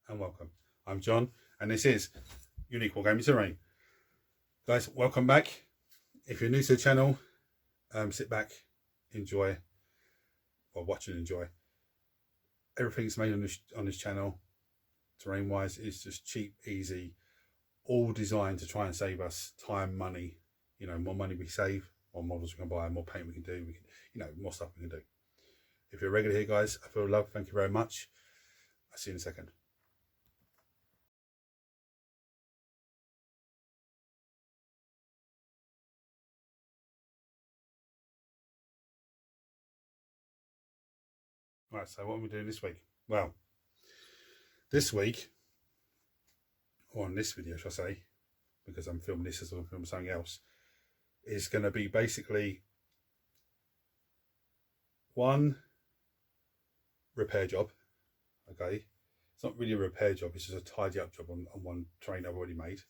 and welcome. I'm John, and this is Unique Wargaming Terrain. Guys, welcome back. If you're new to the channel, sit back, enjoy, or watch and enjoy. Everything's made on this channel, terrain-wise, is just cheap, easy, all designed to try and save us time, money. You know, more money we save, more models we can buy, more paint we can do, more stuff we can do. If you're regular here, guys, I feel love. Thank you very much. I'll see you in a second. Right, so what are we doing this week? Well, this week, or on this video, shall I say, because I'm filming this as I'm filming something else, is going to be basically one repair job. Okay, it's not really a repair job, it's just a tidy up job on one terrain I've already made.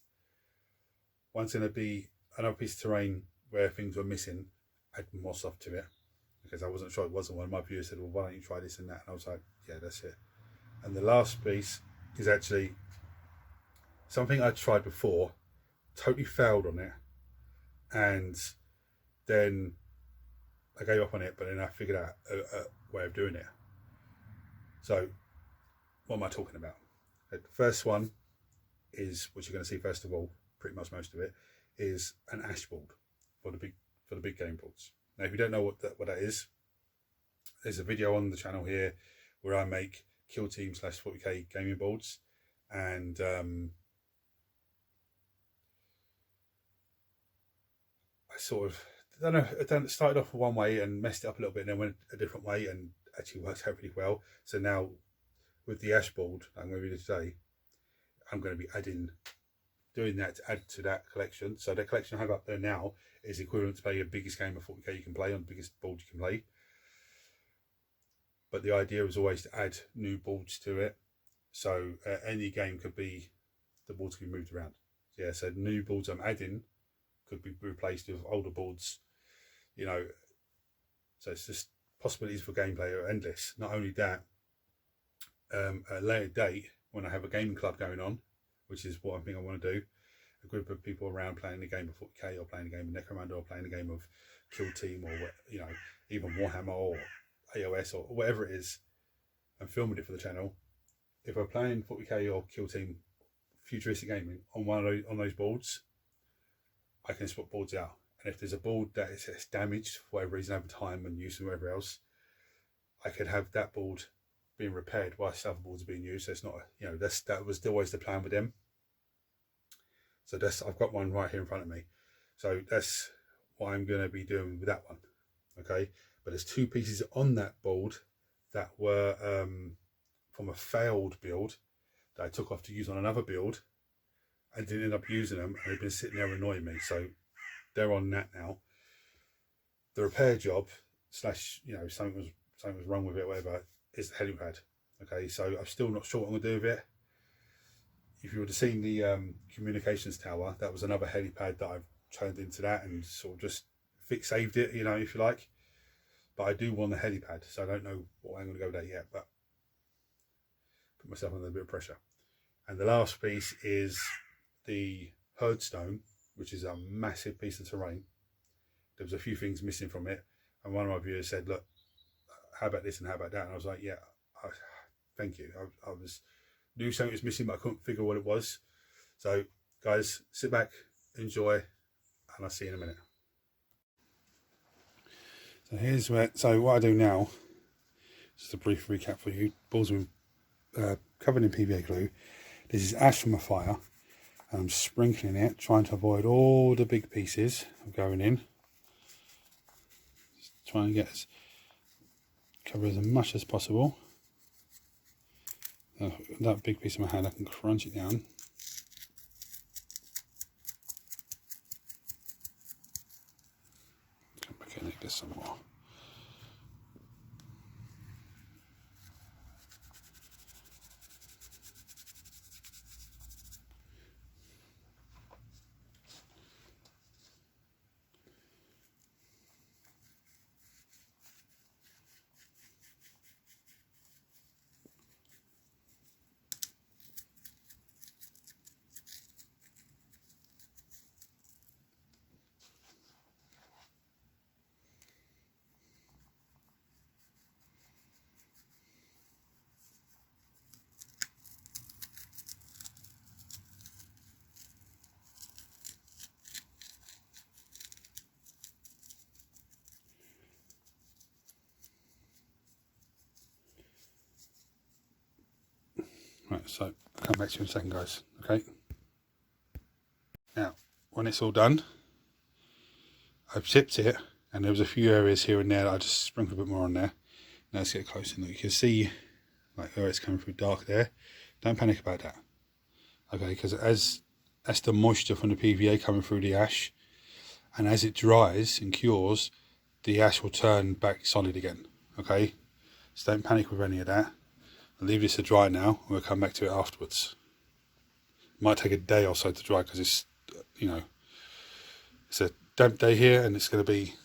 One's going to be another piece of terrain where things were missing, add more stuff to it, because I wasn't sure it wasn't one. My viewers said, well, why don't you try this and that? And I was like, yeah, that's it. And the last piece is actually something I tried before, totally failed on it, and then I gave up on it, but then I figured out a way of doing it. So what am I talking about? The first one is, which you're going to see first of all, pretty much most of it, is an ash board for the big game boards. Now, if you don't know what that is, there's a video on the channel here where I make Kill Team / 40k gaming boards, and I sort of, I don't know, started off one way and messed it up a little bit, and then went a different way and actually worked out really well. So now with the ash board I'm going to do today, I'm going to be doing that to add to that collection. So the collection I have up there now is equivalent to playing the biggest game of 40k you can play on the biggest board you can play. But the idea is always to add new boards to it. So any game could be, the boards can be moved around. Yeah, so new boards I'm adding could be replaced with older boards, you know. So it's just possibilities for gameplay are endless. Not only that, at a later date, when I have a gaming club going on, which is what I think I want to do, a group of people around playing the game of 40k, or playing a game of Necromunda, or playing a game of Kill Team, or even Warhammer or AOS or whatever it is, and filming it for the channel. If we're playing 40k or Kill Team futuristic gaming on those boards, I can swap boards out. And if there's a board that is damaged for whatever reason over time and use and whatever else, I could have that board being repaired whilst other boards are being used. So it's not, that was always the plan with them. So I've got one right here in front of me. So that's what I'm going to be doing with that one. Okay, but there's two pieces on that board that were from a failed build that I took off to use on another build, and didn't end up using them, and they've been sitting there annoying me. So they're on that now. The repair job / something was wrong with it, whatever, is the helipad. Okay, so I'm still not sure what I'm going to do with it. If you would have seen the communications tower, that was another helipad that I've turned into that and sort of just saved it, if you like. But I do want a helipad, so I don't know what I'm going to go with that yet, but put myself under a bit of pressure. And the last piece is the Herdstone, which is a massive piece of terrain. There was a few things missing from it, and one of my viewers said, look, how about this and how about that? And I was like, yeah, thank you. I knew something was missing, but I couldn't figure what it was. So guys, sit back, enjoy, and I'll see you in a minute. So what I do now, just a brief recap for you. Balls are covered in PVA glue. This is ash from a fire, and I'm sprinkling it, trying to avoid all the big pieces going in. Just trying to get cover as much as possible. That big piece in my hand, I can crunch it down. Okay, make this some more. Right, so I'll come back to you in a second, guys. Okay. Now, when it's all done, I've tipped it, and there was a few areas here and there that I just sprinkled a bit more on there. Now let's get close and look. You can see like where it's coming through dark there. Don't panic about that. Okay, because as that's the moisture from the PVA coming through the ash, and as it dries and cures, the ash will turn back solid again. Okay, so don't panic with any of that. I'll leave this to dry now, and we'll come back to it afterwards. It might take a day or so to dry because it's, you know, it's a damp day here, and it's going to be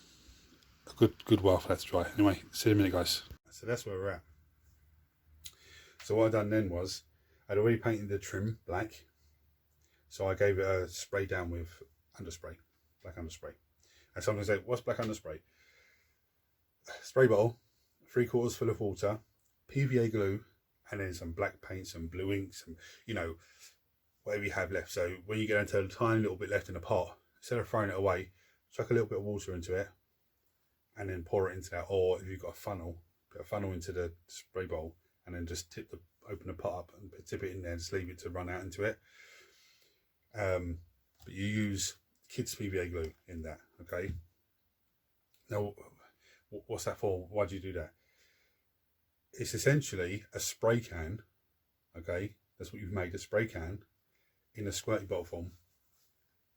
a good while for that to dry. Anyway, see you in a minute, guys. So that's where we're at. So what I done then was I'd already painted the trim black, so I gave it a spray down with underspray, black underspray. And someone say, what's black underspray? Spray bottle, 3/4 full of water, PVA glue, and then some black paint, some blue ink, some, you know, whatever you have left. So when you get into a tiny little bit left in the pot, instead of throwing it away, chuck a little bit of water into it and then pour it into that. Or if you've got a funnel, put a funnel into the spray bowl and then just open the pot up and tip it in there and just leave it to run out into it. But you use kids PVA glue in that. Okay, now what's that for? Why do you do that? It's essentially a spray can. Okay, that's what you've made, a spray can in a squirty bottle form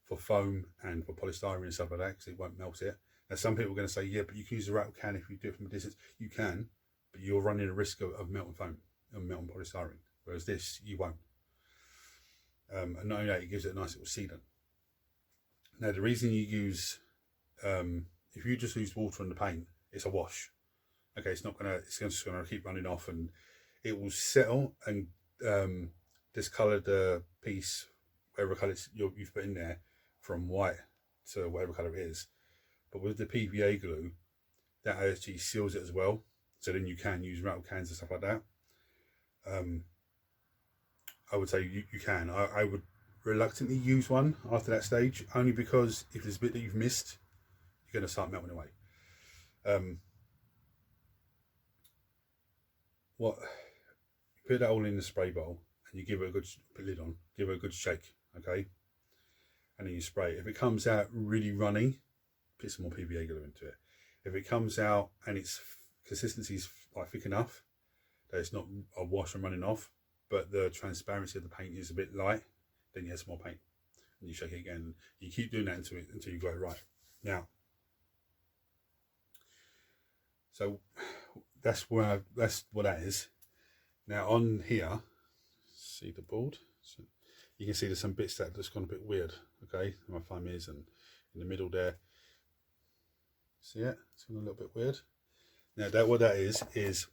for foam and for polystyrene and stuff like that, because it won't melt it. Now some people are going to say, yeah, but you can use a rattle can if you do it from a distance. You can, but you're running a risk of melting foam and melting polystyrene, whereas this you won't. And not only that, it gives it a nice little sealant. Now the reason you use, if you just use water on the paint, it's a wash. Okay, it's just gonna keep running off, and it will settle and discolor the piece, whatever colour you've put in there, from white to whatever colour it is. But with the PVA glue, that actually seals it as well. So then you can use rattle cans and stuff like that. I would say you can. I would reluctantly use one after that stage, only because if there's a bit that you've missed, you're going to start melting away. You put that all in the spray bowl and you give it a good lid on, give it a good shake, okay, and then you spray it. If it comes out really runny, put some more PVA glue into it. If it comes out and its consistency is like thick enough that it's not a wash and running off, but the transparency of the paint is a bit light, then you add some more paint and you shake it again. You keep doing that until you got it right. Now, so that's what that is. Now on here, see the board, so you can see there's some bits that just gone a bit weird. Okay, my thumb is, and in the middle there, see it? It's gone a little bit weird. Now what that is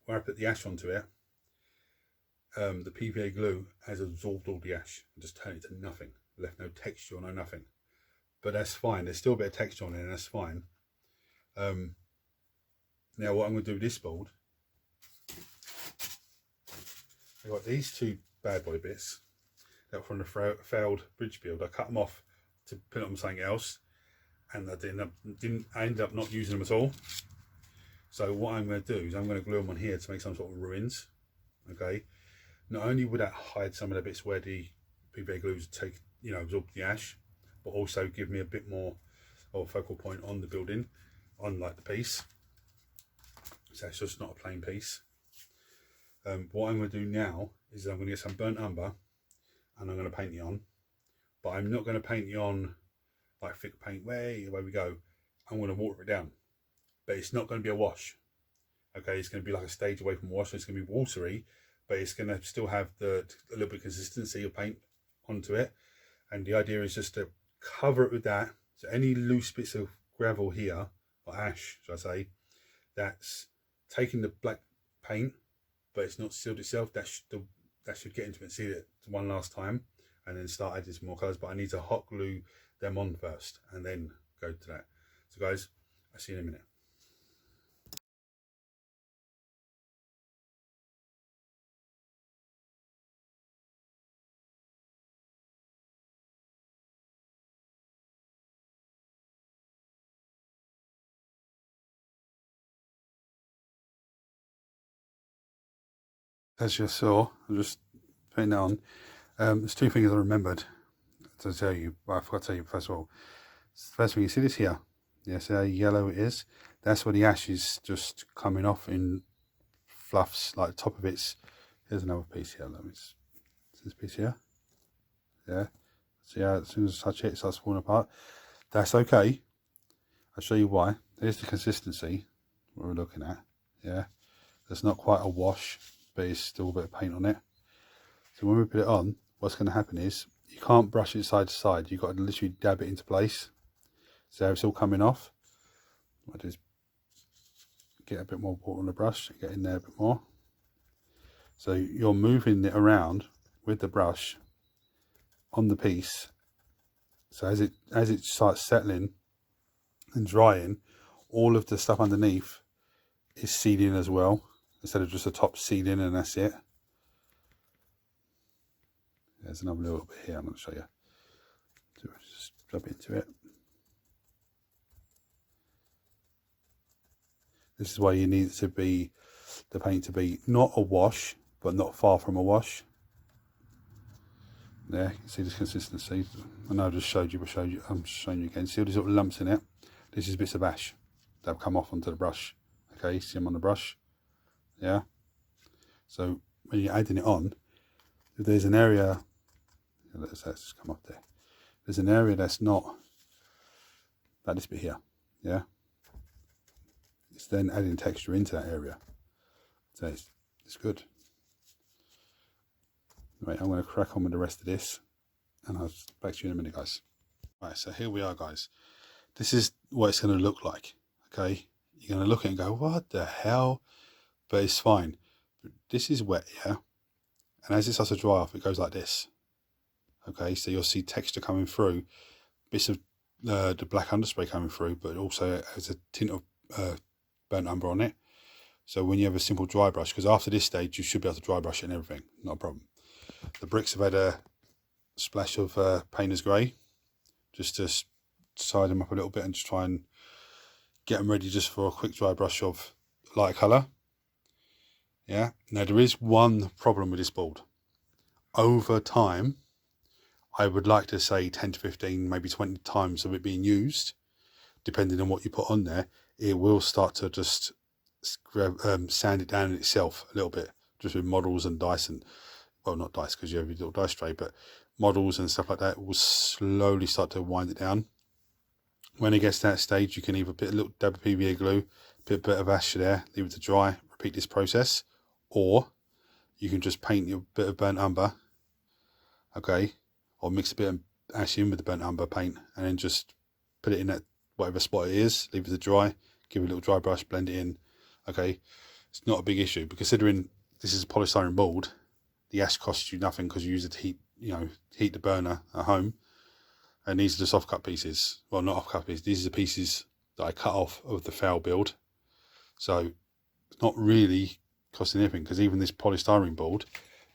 where I put the ash onto it, the PVA glue has absorbed all the ash and just turned it to nothing, left no texture, no nothing. But that's fine, there's still a bit of texture on it, and that's fine. Now what I'm going to do with this board, I've got these two bad boy bits that were from the failed bridge build. I cut them off to put them on something else, and I ended up not using them at all. So what I'm going to do is I'm going to glue them on here to make some sort of ruins. Okay, not only would that hide some of the bits where the PVA glues absorb the ash, but also give me a bit more of a focal point on the building, on like the piece. So it's just not a plain piece. What I'm going to do now is I'm going to get some burnt umber and I'm going to paint it on, but I'm not going to paint it on like thick paint way we go. I'm going to water it down, but it's not going to be a wash. Okay, it's going to be like a stage away from wash. So it's going to be watery, but it's going to still have a little bit of consistency of paint onto it. And the idea is just to cover it with that. So any loose bits of gravel here, or ash, should I say, that's taking the black paint, but it's not sealed itself. That should get into it and seal it one last time, and then start adding some more colours. But I need to hot glue them on first and then go to that. So guys, I'll see you in a minute. As you saw, I'm just putting that on. There's two things I remembered to tell you. Well, I forgot to tell you first of all. First thing, you see this here? Yeah, see how yellow it is? That's where the ash is just coming off in fluffs, like the top of it's. Here's another piece here. Let me see this piece here. Yeah. See how as soon as I touch it, it starts falling apart. That's okay. I'll show you why. Here's the consistency we're looking at. Yeah. It's not quite a wash, but it's still a bit of paint on it. So when we put it on, what's going to happen is you can't brush it side to side. You've got to literally dab it into place. So it's all coming off. What I do is get a bit more water on the brush, get in there a bit more. So you're moving it around with the brush on the piece. So as it starts settling and drying, all of the stuff underneath is sealing as well, instead of just the top sealing and that's it. There's another little bit here I'm going to show you. So just rub into it. This is why you need to be, the paint to be not a wash, but not far from a wash. There, you can see this consistency. I know I just showed you, but I'm showing you again. See all these little lumps in it? This is bits of ash that have come off onto the brush. Okay, see them on the brush? Yeah. So when you're adding it on, if there's an area, let's just come up there. There's an area that's not, like this bit here. Yeah. It's then adding texture into that area. So it's good. Right, I'm going to crack on with the rest of this, and I'll back to you in a minute, guys. Right, so here we are, guys. This is what it's going to look like. Okay, you're going to look at it and go, what the hell? But it's fine. This is wet, yeah, and as it starts to dry off, it goes like this. Okay, so you'll see texture coming through, bits of the black underspray coming through, but also has a tint of burnt umber on it. So when you have a simple dry brush, because after this stage you should be able to dry brush it and everything, not a problem. The bricks have had a splash of painter's grey, just to side them up a little bit and just try and get them ready just for a quick dry brush of light colour. Yeah, now there is one problem with this board. Over time, I would like to say 10 to 15, maybe 20 times of it being used, depending on what you put on there, it will start to just sand it down in itself a little bit, just with models and dice and, well, not dice because you have your little dice tray, but models and stuff like that will slowly start to wind it down. When it gets to that stage, you can either put a little dab of PVA glue, put a bit of ash there, leave it to dry, repeat this process, or you can just paint your bit of burnt umber, okay, or mix a bit of ash in with the burnt umber paint and then just put it in that whatever spot it is, leave it to dry, give it a little dry brush, blend it in. Okay, it's not a big issue, but considering this is a polystyrene board, the ash costs you nothing because you use it to heat, heat the burner at home. And these are the soft cut pieces. Well, not off cut pieces. These are the pieces that I cut off of the foul build. So it's not really costing anything, because even this polystyrene board,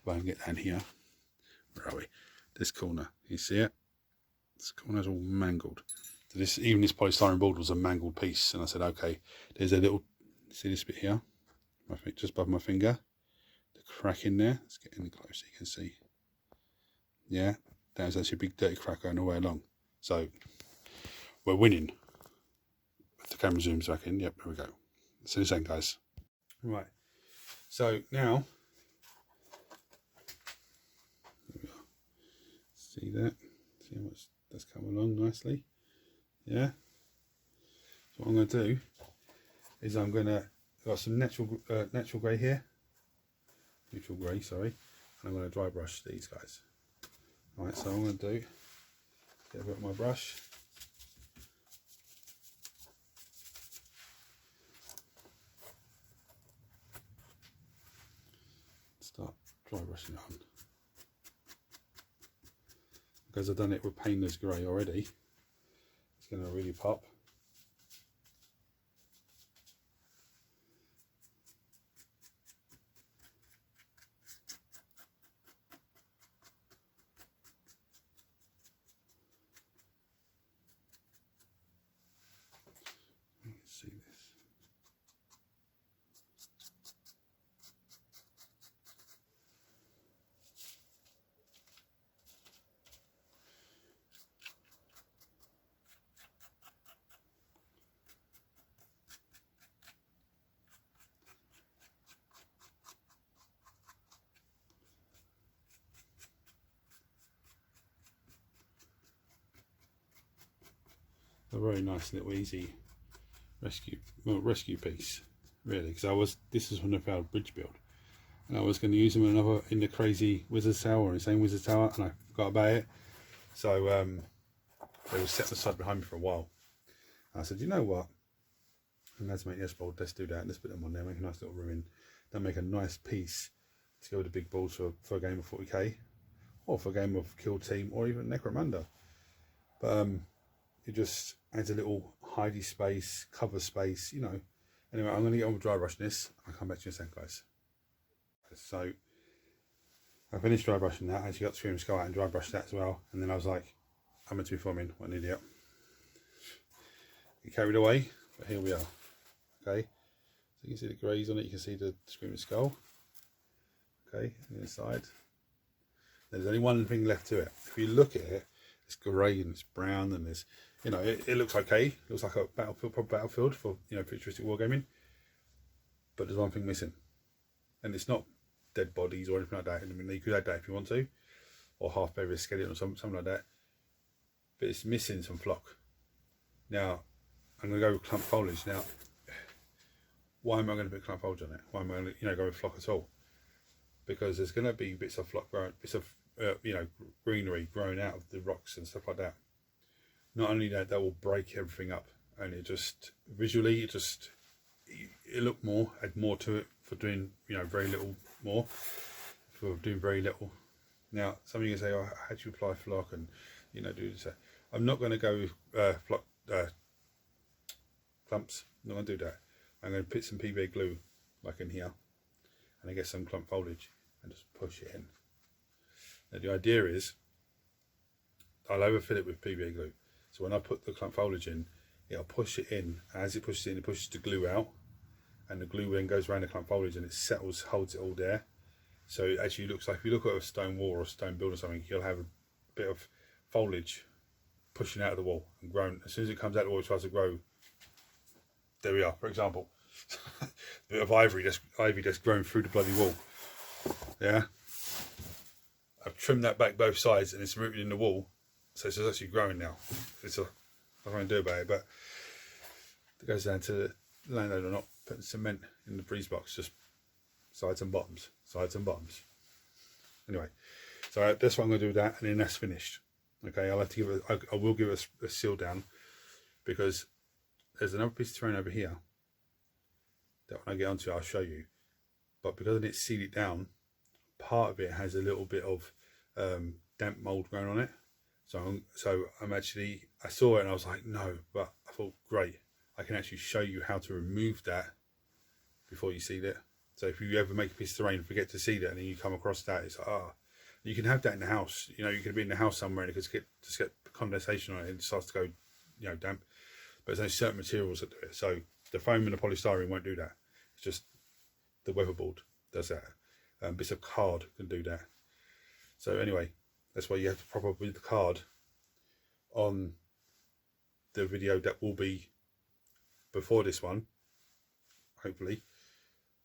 if I can get down here, where are we? This corner, you see it? This corner's all mangled. So even this polystyrene board was a mangled piece, and I said, okay, there's a little, see this bit here, just above my finger, the crack in there. Let's get in close so you can see. Yeah, that was actually a big dirty crack going all the way along. So we're winning. If the camera zooms back in, yep, there we go. See this end, guys. Right, so now, see that? See how much that's come along nicely. Yeah. So what I'm going to do is I've got some natural grey here, neutral grey, sorry, and I'm going to dry brush these guys. Right, so I'm going to do, get a bit of my brush, start dry brushing it on. Because I've done it with painter's grey already, it's going to really pop. You can see this. a very nice little easy rescue piece, really, because this is from the failed bridge build, and I was going to use them in the crazy wizard tower, or the same wizard tower, and I forgot about it. So they were set aside behind me for a while. And I said, you know what? And let's make this board. Let's do that. Let's put them on there. Make a nice little ruin. Then make a nice piece to go with the big balls for a game of 40k, or for a game of Kill Team, or even Necromunda. But it just adds a little hidey space, cover space, you know. Anyway, I'm going to get on with dry brushing this. I'll come back to you in a second, guys. So I finished dry brushing that. I actually got Scream Skull out and dry brushed that as well. And then I was like, I'm meant to be filming. What an idiot. Get carried away, but here we are. Okay, so you can see the greys on it. You can see the Screaming Skull. Okay, on the inside. There's only one thing left to it. If you look at it, it's grey and it's brown, and there's, you know, it looks okay. It looks like a battlefield, proper battlefield for, you know, futuristic wargaming. But there's one thing missing, and it's not dead bodies or anything like that. I mean, you could add that if you want to, or half buried skeleton or something like that. But it's missing some flock. Now, I'm going to go with Clump Foliage. Now, why am I going to put Clump Foliage on it? Why am I going to, you know, go with flock at all? Because there's going to be bits of flock growing, bits of you know, greenery growing out of the rocks and stuff like that. Not only that, that will break everything up, and it just visually, it look more, add more to it for doing, you know, very little more, for doing very little. Now, some of you can say, oh, how do you apply flock and, you know, do this? I'm not going to go flock clumps. I'm not going to do that. I'm going to put some PVA glue, like in here, and I get some Clump Foliage and just push it in. Now, the idea is I'll overfill it with PVA glue. So when I put the Clump Foliage in, it'll push it in. As it pushes in, it pushes the glue out, and the glue then goes around the Clump Foliage and it settles, holds it all there. So it actually looks like, if you look at a stone wall or a stone build or something, you'll have a bit of foliage pushing out of the wall and growing. As soon as it comes out of the wall, it tries to grow. There we are, for example. A bit of ivy that's growing through the bloody wall. Yeah. I've trimmed that back both sides and it's rooted in the wall. So it's actually growing now. Nothing to do about it, but it goes down to the landowner not putting cement in the breeze box, just sides and bottoms, sides and bottoms. Anyway, so that's what I'm going to do with that, and then that's finished. Okay, I'll have to give it, I will give it a seal down, because there's another piece of terrain over here that when I get onto it, I'll show you. But because I didn't seal it down, part of it has a little bit of damp mold growing on it. So I'm actually, I saw it and I was like, no, but I thought, great, I can actually show you how to remove that before you seed it. So if you ever make a piece of terrain and forget to seed it, and then you come across that, it's like, you can have that in the house. You know, you could be in the house somewhere and it could just get condensation on it and it starts to go, you know, damp. But there's only certain materials that do it. So the foam and the polystyrene won't do that. It's just the weatherboard does that. Bits of card can do that. So anyway, that's why you have to probably the card on the video that will be before this one, hopefully,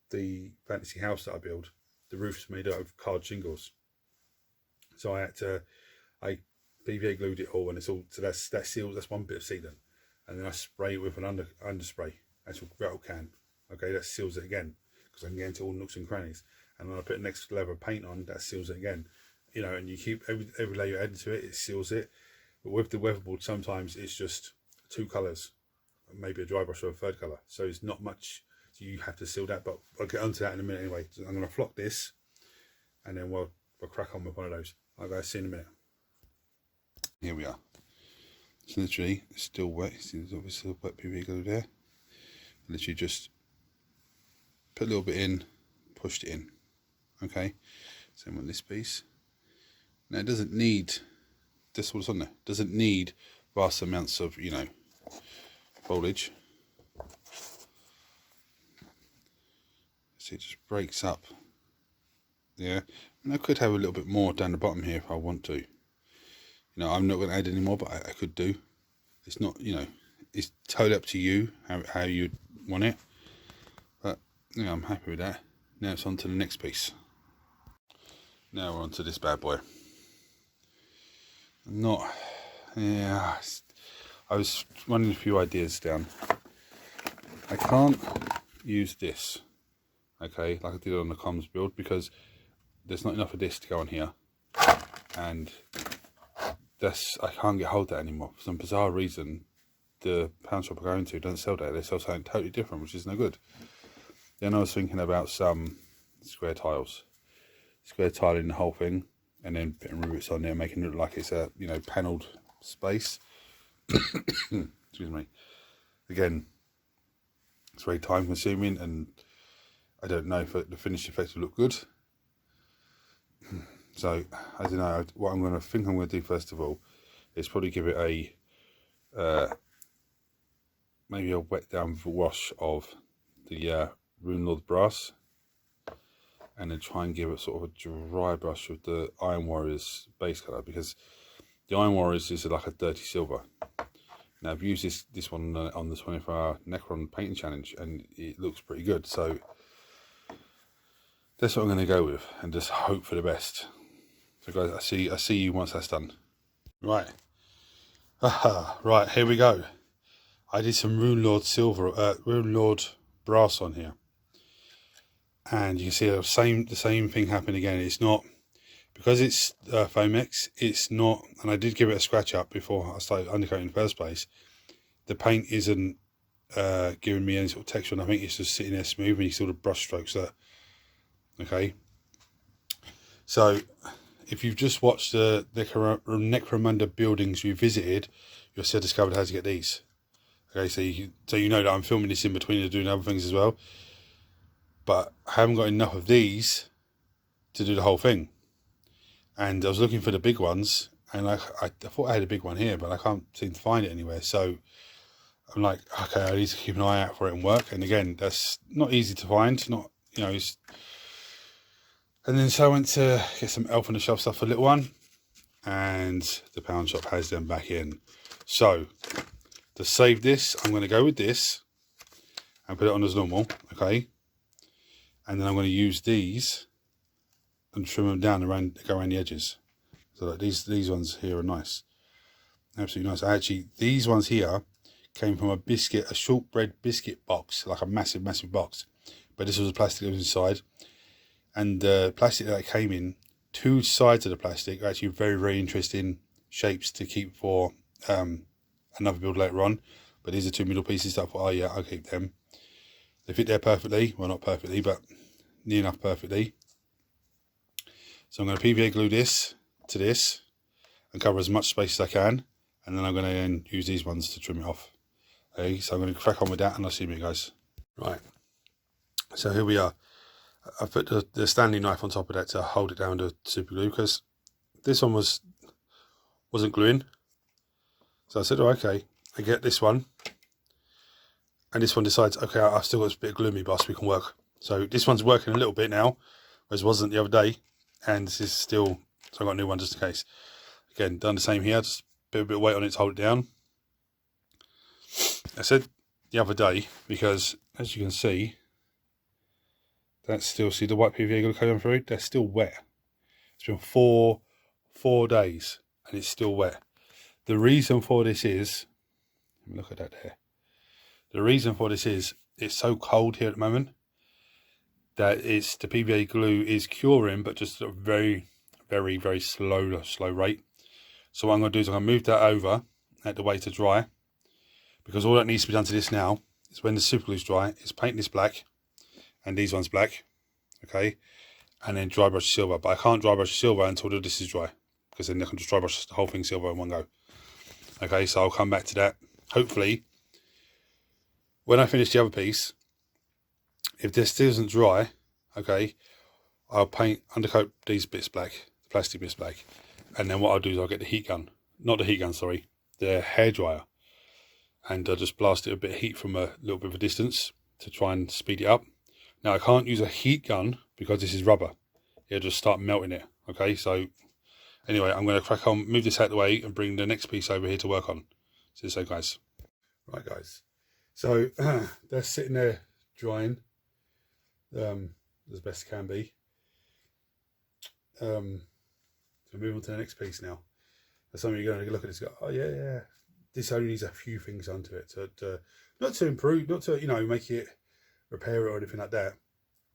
the fantasy house that I build. The roof's made out of card shingles. So I PVA glued it all, and it's all, so that seals, that's one bit of sealant. And then I spray it with an underspray, actual rattle can. Okay, that seals it again, because I can get into all nooks and crannies. And then I put the next layer of paint on, that seals it again. You know, and you keep every layer you add to it, it seals it. But with the weatherboard, sometimes it's just two colours, maybe a dry brush or a third colour. So it's not much, so you have to seal that. But I'll get onto that in a minute anyway. So I'm going to flock this, and then we'll crack on with one of those. I'll go see in a minute. Here we are. It's literally, it's still wet. See, there's obviously a wet PVA glue there. Literally just put a little bit in, pushed it in. Okay, same on this piece. Now it doesn't need, this what's on there, doesn't need vast amounts of, you know, foliage. See, it just breaks up. Yeah, and I could have a little bit more down the bottom here if I want to. You know, I'm not going to add any more, but I could do. It's not, you know, it's totally up to you how you want it. But, you know, I'm happy with that. Now it's on to the next piece. Now we're on to this bad boy. Yeah, I was running a few ideas down. I can't use this, okay, like I did on the comms build, because there's not enough of this to go on here, and I can't get hold of that anymore. For some bizarre reason, the pound shop I'm going to doesn't sell that. They sell something totally different, which is no good. Then I was thinking about some square tiles, square tiling the whole thing, and then putting rivets on there, making it look like it's a, you know, panelled space. Excuse me. Again, it's very time consuming, and I don't know if the finished effect will look good. So I don't know. What I'm going to do first of all is probably give it a maybe a wet down wash of the Rune Lord brass, and then try and give it sort of a dry brush with the Iron Warriors base colour, because the Iron Warriors is like a dirty silver. Now I've used this one on the 24-hour Necron painting challenge, and it looks pretty good. So that's what I'm going to go with, and just hope for the best. So guys, I see you once that's done. Right, right, here we go. I did some Rune Lord Rune Lord brass on here, and you can see the same thing happen again. It's not, because it's Foamex, it's not, and I did give it a scratch up before I started undercoating in the first place. The paint isn't giving me any sort of texture, and I think it's just sitting there smooth, and you see all the brush strokes there. Okay, so if you've just watched the Necromunda buildings revisited, you'll still discovered how to get these. Okay, so you know that I'm filming this in between and doing other things as well, but I haven't got enough of these to do the whole thing. And I was looking for the big ones, and I thought I had a big one here, but I can't seem to find it anywhere. So I'm like, okay, I need to keep an eye out for it and work. And again, that's not easy to find. Not, you know. And then so I went to get some Elf on the Shelf stuff for little one, and the pound shop has them back in. So to save this, I'm going to go with this and put it on as normal, okay? And then I'm going to use these and trim them down go around the edges. So like these ones here are nice, absolutely nice. Actually, these ones here came from a shortbread biscuit box, like a massive box. But this was a plastic that was inside, and the plastic that it came in, two sides of the plastic are actually very interesting shapes to keep for another build later on. But these are two middle pieces that I thought, oh yeah, I'll keep them. They fit there perfectly. Well, not perfectly, but near enough perfectly. So I'm going to PVA glue this to this and cover as much space as I can, and then I'm going to then use these ones to trim it off. Okay, so I'm going to crack on with that, and I'll see you guys. Right, so here we are. I put the Stanley knife on top of that to hold it down to super glue, because this one wasn't gluing. So I said, oh, okay, I get this one, and this one decides, okay, I've still got a bit of glue in my boss, we can work. So this one's working a little bit now, whereas it wasn't the other day, and this is still, so I got a new one just in case. Again, done the same here, just put a bit of weight on it to hold it down. I said the other day, because as you can see, that's still, see the white PVA glue coming through, that's still wet. It's been four days and it's still wet. The reason for this is, look at that there. The reason for this is, it's so cold here at the moment that the PVA glue is curing, but just at a very slow rate. So what I'm going to do is I'm going to move that over at the way to dry, because all that needs to be done to this now is, when the super glue is dry, is paint this black and these ones black, okay, and then dry brush silver. But I can't dry brush silver until this is dry, because then I can just dry brush the whole thing silver in one go. Okay, so I'll come back to that hopefully when I finish the other piece. If this still isn't dry, okay, I'll undercoat these bits black, the plastic bits black, and then what I'll do is I'll get the heat gun, not the heat gun, sorry, the hairdryer, and I'll just blast it a bit of heat from a little bit of a distance to try and speed it up. Now I can't use a heat gun because this is rubber, it'll just start melting it. Okay, so anyway, I'm going to crack on, move this out of the way, and bring the next piece over here to work on. See you soon, guys. Right, guys, so they're sitting there drying as best it can be. So move on to the next piece now. Some of you are going to look at this and go, oh yeah, this only needs a few things onto it to not to improve, not to, you know, make it, repair it or anything like that,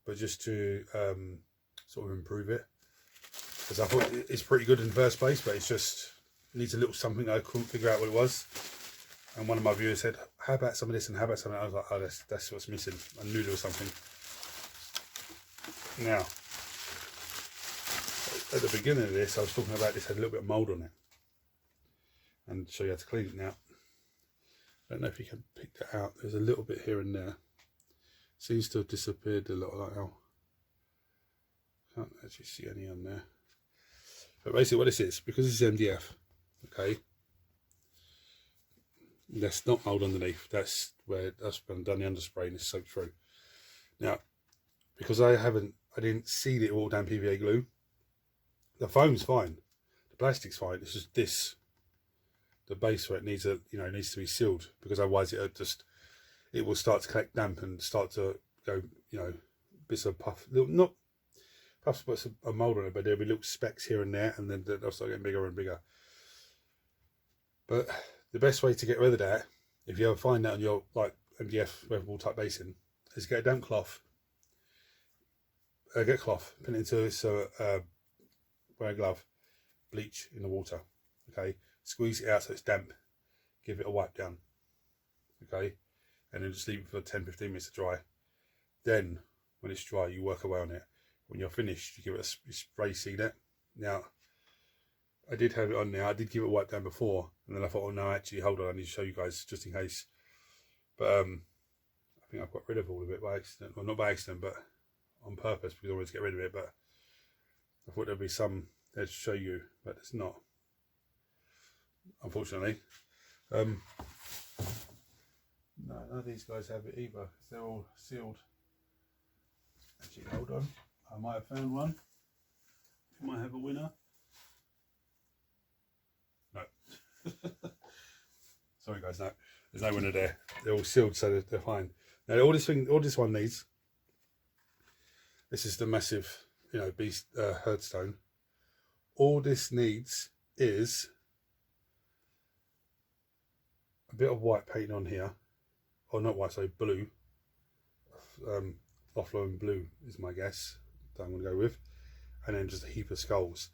but just to sort of improve it. Because I thought it's pretty good in the first place, but it's just, it needs a little something that I couldn't figure out what it was. And one of my viewers said, how about some of this and how about something? I was like, oh, that's what's missing. I knew there was something. Now, at the beginning of this, I was talking about this had a little bit of mould on it. And so you had to clean it now. I don't know if you can pick that out. There's a little bit here and there. Seems to have disappeared a lot like now. Can't actually see any on there. But basically what this is, because this is MDF, okay, there's not mould underneath. That's where that's been done the underspray and it's soaked through. Now, because I didn't seal it all down PVA glue, the foam's fine, the plastic's fine. It's just this, the base where it needs a, you know, it needs to be sealed, because otherwise it will start to collect damp and start to go, you know, bits of puff, not puffs, but a mould on it, but there'll be little specks here and there, and then they'll start getting bigger and bigger. But the best way to get rid of that, if you ever find that on your like MDF weatherable type basin, is get a damp cloth. Get cloth, put it into this, wear a glove, bleach in the water, okay, squeeze it out so it's damp, give it a wipe down, okay, and then just leave it for 10-15 minutes to dry. Then when it's dry, you work away on it. When you're finished, you give it a spray seed it. Now, I did have it on there, I did give it a wipe down before, and then I thought, oh no, actually, hold on, I need to show you guys just in case. But I think I've got rid of all of it by accident, well, not by accident, but on purpose, because I wanted to get rid of it. But I thought there'd be some there to show you, but it's not, unfortunately. No, none of these guys have it either, because they're all sealed. Actually, hold on, I might have found one. I might have a winner. No. Sorry guys, no, there's no winner there. They're all sealed, so they're fine. Now all this one needs, this is the massive, you know, beast Herdstone. All this needs is a bit of white paint on here, or not white, sorry, blue. Buffalo and blue is my guess that I'm going to go with, and then just a heap of skulls.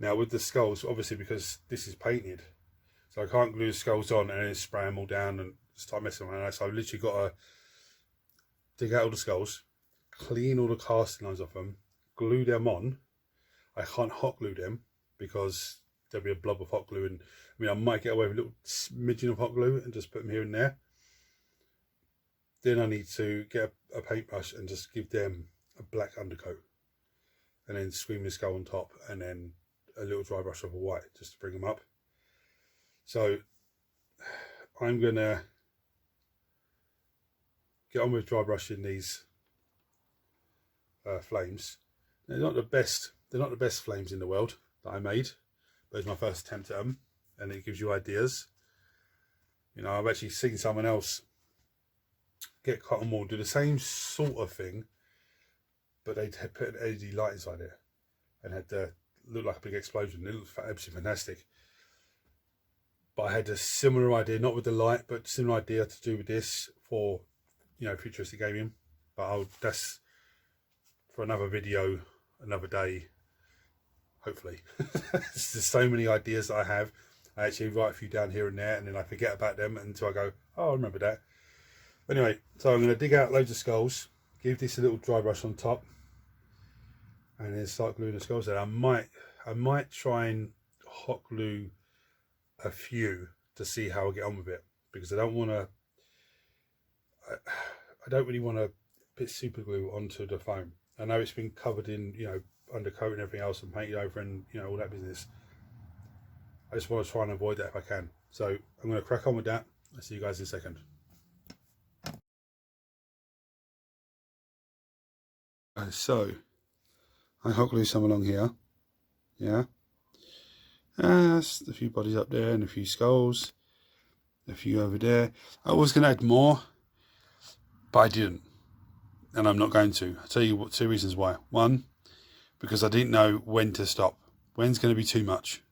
Now with the skulls, obviously because this is painted, so I can't glue the skulls on and then spray them all down and start messing around. So I've literally got to dig out all the skulls, clean all the casting lines off them, glue them on. I can't hot glue them because there'll be a blob of hot glue, and I mean I might get away with a little smidgen of hot glue and just put them here and there. Then I need to get a paintbrush and just give them a black undercoat, and then scream the skull on top, and then a little dry brush of a white just to bring them up. So I'm gonna get on with dry brushing these flames. They're not the best flames in the world that I made, but it's my first attempt at them, and it gives you ideas. You know, I've actually seen someone else get cotton wool, do the same sort of thing, but they'd put an LED light inside it and had to look like a big explosion. It looked absolutely fantastic. But I had a similar idea, not with the light, but similar idea to do with this for, you know, futuristic gaming. But that's for another video, another day, hopefully. There's so many ideas that I have. I actually write a few down here and there, and then I forget about them until I go, oh, I remember that. Anyway, so I'm going to dig out loads of skulls, give this a little dry brush on top, and then start gluing the skulls there. I might try and hot glue a few to see how I get on with it, because I don't really want to put super glue onto the foam. I know it's been covered in, you know, undercoat and everything else and painted over and, you know, all that business. I just want to try and avoid that if I can. So I'm going to crack on with that. I'll see you guys in a second. So I hot glue some along here, yeah. That's a few bodies up there and a few skulls, a few over there. I was going to add more, but I didn't, and I'm not going to. I'll tell you what, 2 reasons why. One, because I didn't know when to stop. When's going to be too much?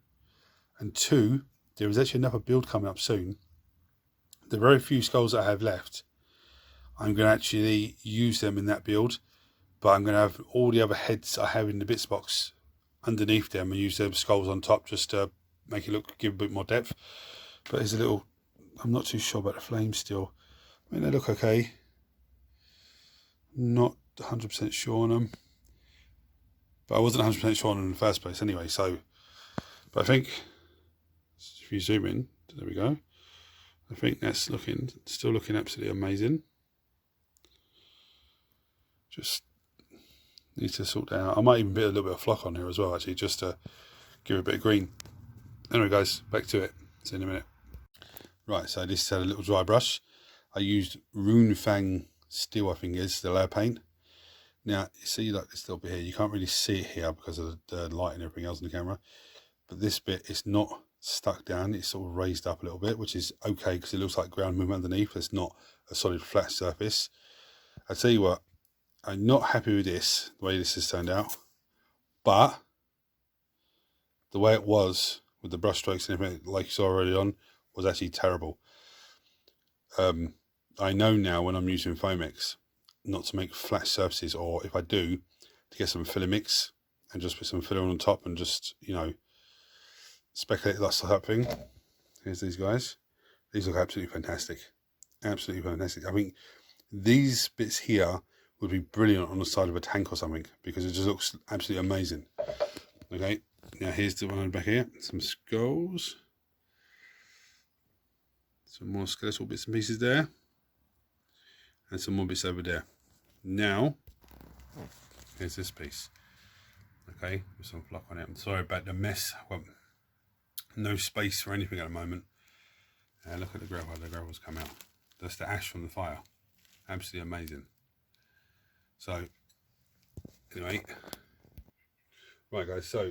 And 2, there is actually another build coming up soon the very few skulls I have left, I'm going to actually use them in that build, but I'm going to have all the other heads I have in the bits box underneath them and use them skulls on top just to make it look, give a bit more depth. But there's a little, I'm not too sure about the flames still. I mean, they look okay. Not 100% sure on them, but I wasn't 100% sure on them in the first place anyway. So, but I think if you zoom in, there we go. I think that's still looking absolutely amazing. Just need to sort that out. I might even put a little bit of flock on here as well, actually, just to give it a bit of green. Anyway, guys, back to it. See you in a minute. Right, so this had a little dry brush. I used Rune Fang Steel, I think is the layer paint. Now, you see like this little bit here, you can't really see it here because of the light and everything else in the camera. But this bit is not stuck down, it's sort of raised up a little bit, which is okay because it looks like ground movement underneath. It's not a solid flat surface. I tell you what, I'm not happy with this, the way this has turned out. But the way it was with the brush strokes and everything, like you saw earlier on, was actually terrible. I know now when I'm using Foamex not to make flat surfaces, or if I do, to get some filler mix and just put some filler on top and just, you know, speculate that sort of thing. Here's these guys. These look absolutely fantastic. Absolutely fantastic. I think these bits here would be brilliant on the side of a tank or something because it just looks absolutely amazing. Okay, now here's the one back here. Some skulls. Some more skeletal bits and pieces there. And some more bits over there. Now, here's this piece. Okay, with some flock on it. I'm sorry about the mess. I've got no space for anything at the moment. Look at the gravel. The gravel's come out. That's the ash from the fire. Absolutely amazing. So, anyway. Right, guys. So,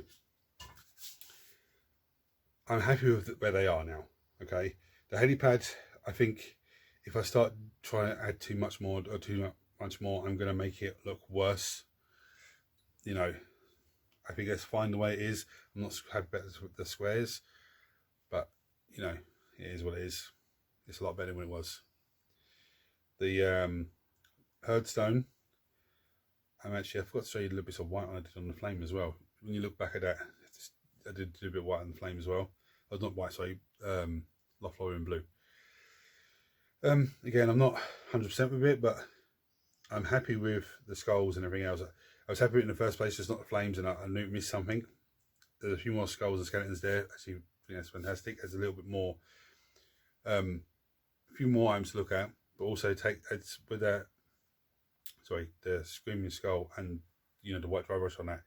I'm happy with where they are now. Okay. The helipad, I think if I start trying to add too much more, I'm going to make it look worse. You know, I think it's fine the way it is. I'm not happy about the squares, but, you know, it is what it is. It's a lot better than it was. The Herdstone, I forgot to show you a little bit of white I did on the flame as well. When you look back at that, I did do a bit of white on the flame as well. Oh, not white, sorry, Loflorian blue. Again, I'm not 100% with it, but I'm happy with the skulls and everything else. I was happy with it in the first place, just not the flames, and I knew it missed something. There's a few more skulls and skeletons there. Actually, I think that's fantastic. There's a little bit more, a few more items to look at, but also it's with that. Sorry, the screaming skull and, you know, the white dry brush on that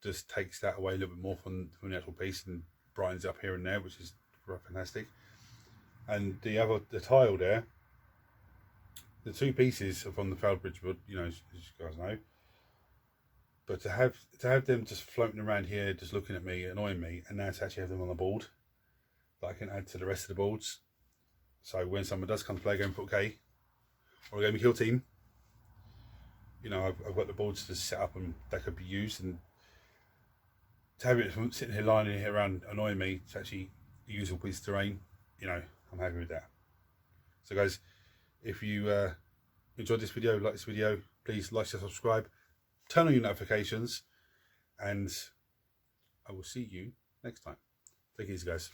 just takes that away a little bit more from the actual piece and brightens it up here and there, which is fantastic. And the tile there, the two pieces are from the failed bridge wood, you know, as you guys know. But to have them just floating around here, just looking at me, annoying me, and now to actually have them on the board that I can add to the rest of the boards. So when someone does come to play Game Foot K or a Game Kill team, you know, I've got the boards to set up and that could be used. And to have it from sitting here lying here around annoying me, it's actually a usable piece of terrain. You know, I'm happy with that. So guys, if you enjoyed this video, like this video, please like and subscribe, turn on your notifications, and I will see you next time. Take it easy, guys.